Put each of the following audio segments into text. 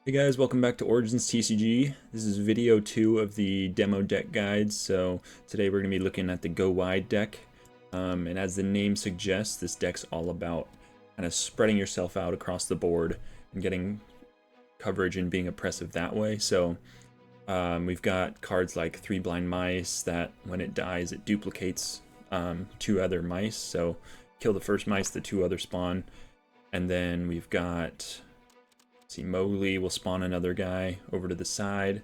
Hey guys, welcome back to Origins TCG. This is video 2 of the demo deck guide. So today we're going to be looking at the Go Wide deck. And as the name suggests, this deck's all about kind of spreading yourself out across the board and getting coverage and being oppressive that way. So we've got cards like 3 Blind Mice that when it dies it duplicates 2 other mice. So kill the first mice, the 2 other spawn. And then we've got... See, Mowgli will spawn another guy over to the side.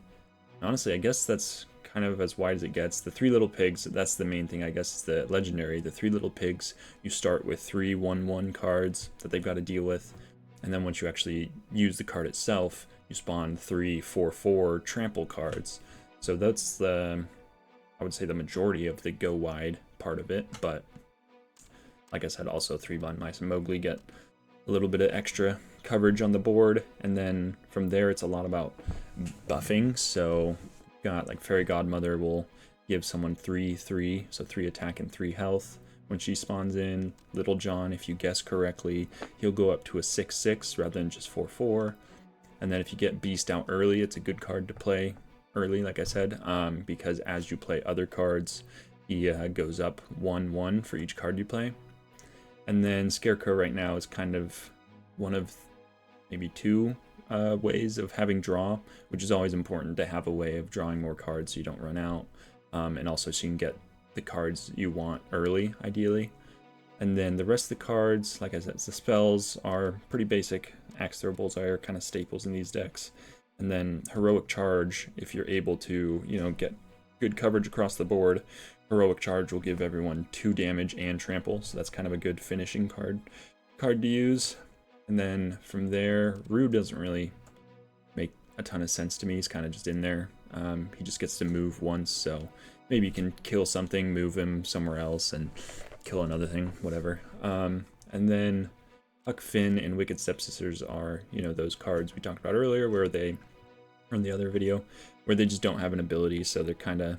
Honestly, I guess that's kind of as wide as it gets. The 3 little pigs, that's the main thing, I guess, is the legendary. The 3 little pigs, you start with 3 1/1 cards that they've got to deal with. And then once you actually use the card itself, you spawn 3 4/4 trample cards. So that's the, I would say, the majority of the go wide part of it. But like I said, also 3 Blind Mice and Mowgli get a little bit of extra coverage on the board, and then from there it's a lot about buffing. So got like Fairy Godmother will give someone 3/3, so 3 attack and 3 health when she spawns in. Little John, if you guess correctly, he'll go up to a 6/6 rather than just 4/4. And then if you get Beast out early, it's a good card to play early, like I said, because as you play other cards, he goes up 1/1 for each card you play. And then Scarecrow right now is kind of one of maybe 2 ways of having draw, which is always important to have a way of drawing more cards so you don't run out, and also so you can get the cards you want early, ideally. And then the rest of the cards, like I said, the spells are pretty basic. Axe Throw, Bullseye are kind of staples in these decks. And then Heroic Charge, if you're able to, get good coverage across the board, Heroic Charge will give everyone 2 damage and trample, so that's kind of a good finishing card to use. And then from there, Rue doesn't really make a ton of sense to me. He's kind of just in there. He just gets to move once, so maybe you can kill something, move him somewhere else, and kill another thing, whatever. And then Huck Finn and Wicked Stepsisters are, those cards we talked about earlier, where they, or in the other video, where they just don't have an ability, so they're kind of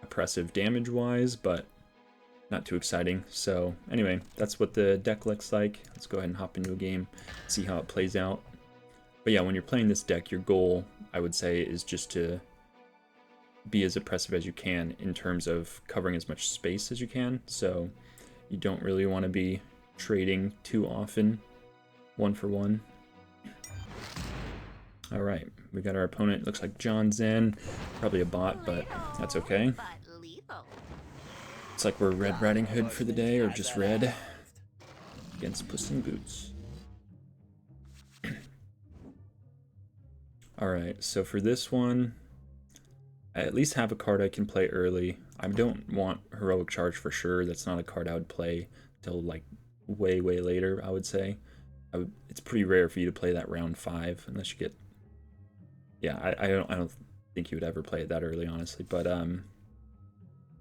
oppressive damage-wise, but not too exciting. So anyway, that's what the deck looks like. Let's go ahead and hop into a game, see how it plays out. But yeah, when you're playing this deck, your goal, I would say, is just to be as oppressive as you can in terms of covering as much space as you can. So you don't really want to be trading too often, 1 for 1. All right, we got our opponent. Looks like John Zen, probably a bot, but that's okay. It's like we're Red Riding Hood for the day, or just red, against Puss in Boots. Alright, so for this one, I at least have a card I can play early. I don't want Heroic Charge for sure. That's not a card I would play till like way later, I would say. It's pretty rare for you to play that round 5 unless you get... Yeah, I don't think you would ever play it that early, honestly, but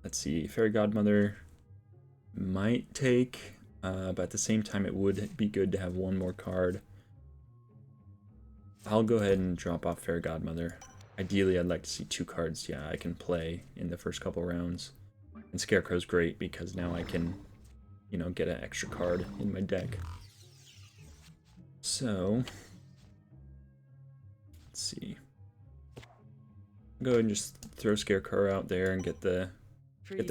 let's see, Fairy Godmother might take, but at the same time it would be good to have 1 more card. I'll go ahead and drop off Fairy Godmother. Ideally, I'd like to see 2 cards, I can play in the first couple rounds. And Scarecrow's great because now I can, get an extra card in my deck. So, let's see. Go ahead and just throw Scarecrow out there and get the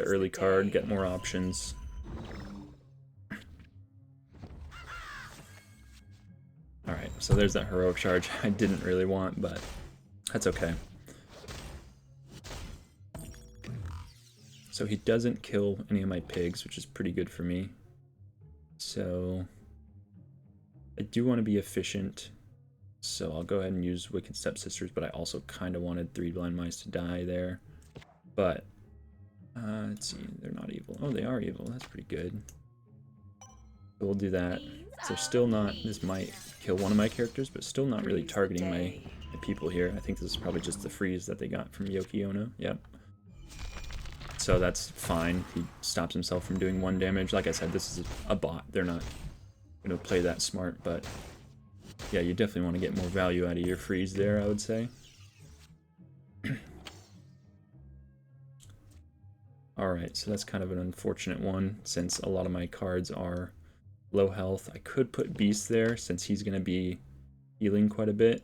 early card, get more options. Alright, so there's that Heroic Charge I didn't really want, but that's okay. So he doesn't kill any of my pigs, which is pretty good for me. So I do want to be efficient, so I'll go ahead and use Wicked Stepsisters, but I also kind of wanted 3 Blind Mice to die there. But let's see, they're not evil. Oh, they are evil. That's pretty good. So we'll do that. So still not, this might kill one of my characters, but still not really targeting my people here. I think this is probably just the freeze that they got from Yoki Ono. Yep. So that's fine. He stops himself from doing 1 damage. Like I said, this is a bot. They're not going to play that smart, but yeah, you definitely want to get more value out of your freeze there, I would say. Alright, so that's kind of an unfortunate one, since a lot of my cards are low health. I could put Beast there, since he's going to be healing quite a bit.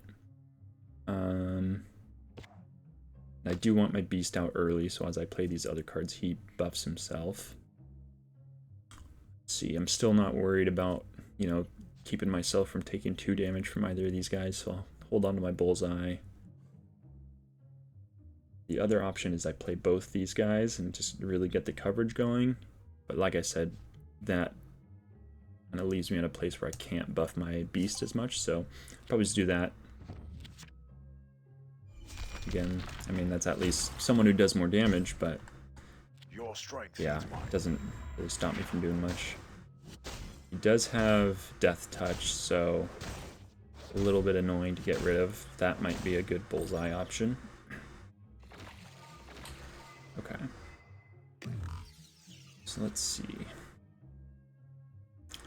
I do want my beast out early, so as I play these other cards, he buffs himself. Let's see, I'm still not worried about, you know, keeping myself from taking 2 damage from either of these guys, so I'll hold on to my bullseye. The other option is I play both these guys and just really get the coverage going. But like I said, that kind of leaves me in a place where I can't buff my beast as much, so probably just do that. Again, I mean, that's at least someone who does more damage, but yeah, it doesn't really stop me from doing much. He does have Death Touch, so a little bit annoying to get rid of. That might be a good bullseye option. Okay. So let's see.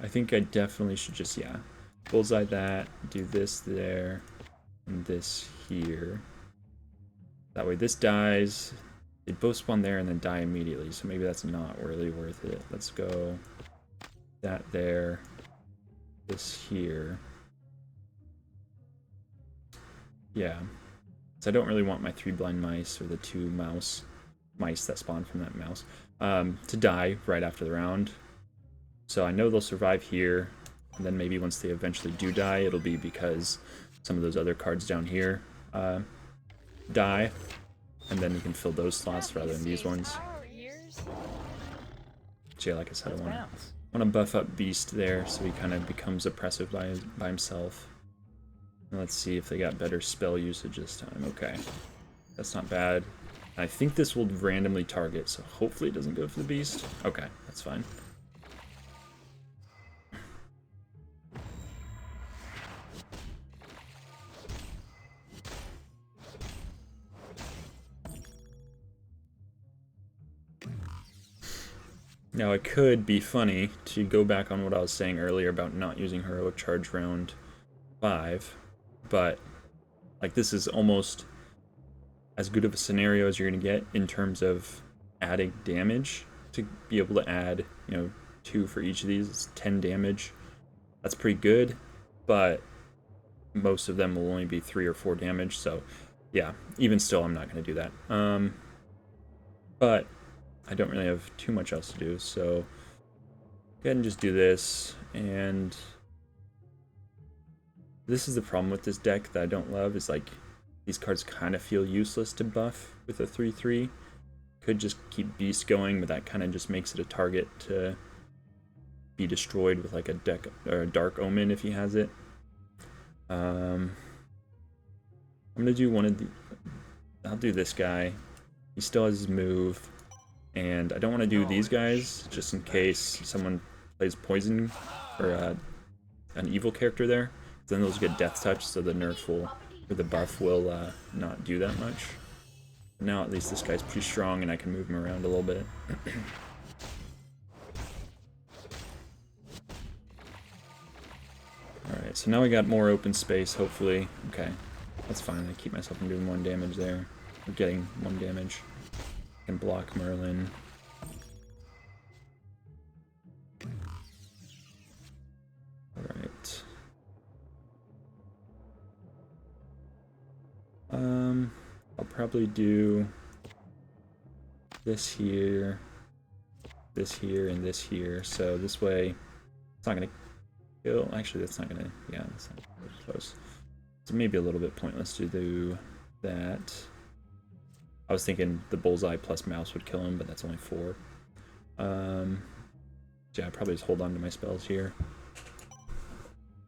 I think I definitely should just, yeah, bullseye that, do this there, and this here. That way this dies, they both spawn there and then die immediately, so maybe that's not really worth it. Let's go that there, this here. Yeah, so I don't really want my 3 blind mice or the 2 mice that spawn from that mouse to die right after the round. So I know they'll survive here, and then maybe once they eventually do die, it'll be because some of those other cards down here die, and then you can fill those slots rather than these ones. So yeah, like I said, I want to buff up Beast there so he kind of becomes oppressive by himself. And let's see if they got better spell usage this time. Okay, that's not bad. I think this will randomly target, so hopefully it doesn't go for the Beast. Okay, that's fine. Now it could be funny to go back on what I was saying earlier about not using Heroic Charge round 5, but like this is almost as good of a scenario as you're going to get in terms of adding damage to be able to add, you know, 2 for each of these. It's 10 damage. That's pretty good, but most of them will only be 3 or 4 damage, so yeah, even still I'm not going to do that. But I don't really have too much else to do, so go ahead and just do this. And this is the problem with this deck that I don't love, is like these cards kind of feel useless to buff with a 3/3. Could just keep Beast going, but that kind of just makes it a target to be destroyed with like a deck or a Dark Omen if he has it. I'm gonna do one of the. I'll do this guy. He still has his move. And I don't want to do these guys, just in case someone plays Poison or an evil character there. Then those get Death Touch, so the nerf will, or the buff will not do that much. But now at least this guy's pretty strong and I can move him around a little bit. Alright, so now we got more open space, hopefully. Okay, that's fine. I keep myself from doing 1 damage there. Or getting 1 damage. Can block Merlin. Alright. I'll probably do this here, and this here. So this way, it's not gonna kill. Actually, that's not gonna. Yeah, that's not really close. So maybe a little bit pointless to do that. I was thinking the bullseye plus mouse would kill him, but that's only 4. Yeah, I'd probably just hold on to my spells here.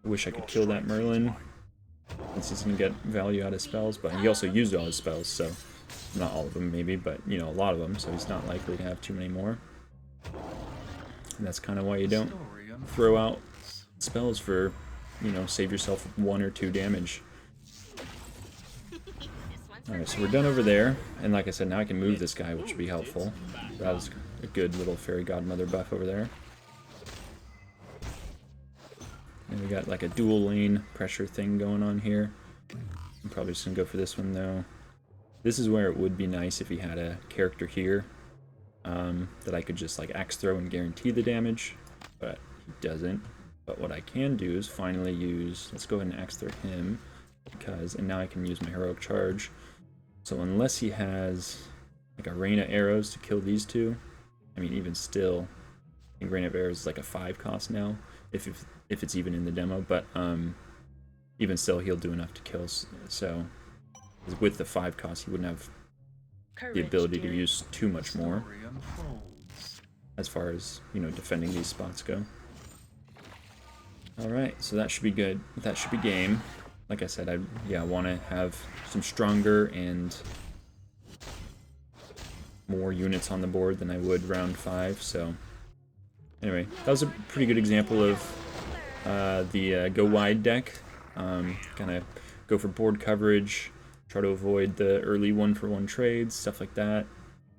I wish I could kill that Merlin, since he's gonna get value out of spells, but he also used all his spells, so not all of them maybe, but you know, a lot of them, so he's not likely to have too many more. And that's kind of why you don't throw out spells for, you know, save yourself 1 or 2 damage. Alright, so we're done over there, and like I said, now I can move this guy, which would be helpful. That was a good little fairy godmother buff over there. And we got like a dual lane pressure thing going on here. I'm probably just gonna go for this one though. This is where it would be nice if he had a character here that I could just like axe throw and guarantee the damage, but he doesn't. But what I can do is finally use, let's go ahead and axe throw him, because, and now I can use my heroic charge. So unless he has like a rain of arrows to kill these two, I mean, even still, I think rain of arrows is like a 5 cost now, if it's even in the demo. But even still, he'll do enough to kill. So with the 5 cost, he wouldn't have the ability to use too much more as far as, you know, defending these spots go. Alright, so that should be good. That should be game. Like I said, I want to have some stronger and more units on the board than I would round 5, so anyway, that was a pretty good example of the go wide deck. Kind of go for board coverage, try to avoid the early 1-for-1 trades, stuff like that,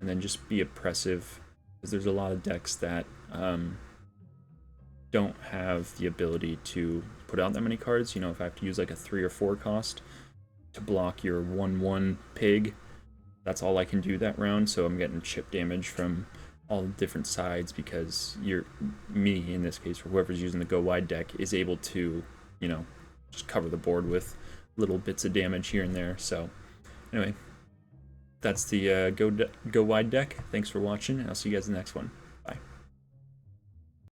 and then just be oppressive, because there's a lot of decks that don't have the ability to put out that many cards. You know, if I have to use like a 3 or 4 cost to block your 1/1 pig, that's all I can do that round, so I'm getting chip damage from all different sides, because me in this case, or whoever's using the go wide deck, is able to, you know, just cover the board with little bits of damage here and there. So anyway, that's the go wide deck. Thanks for watching, and I'll see you guys in the next one.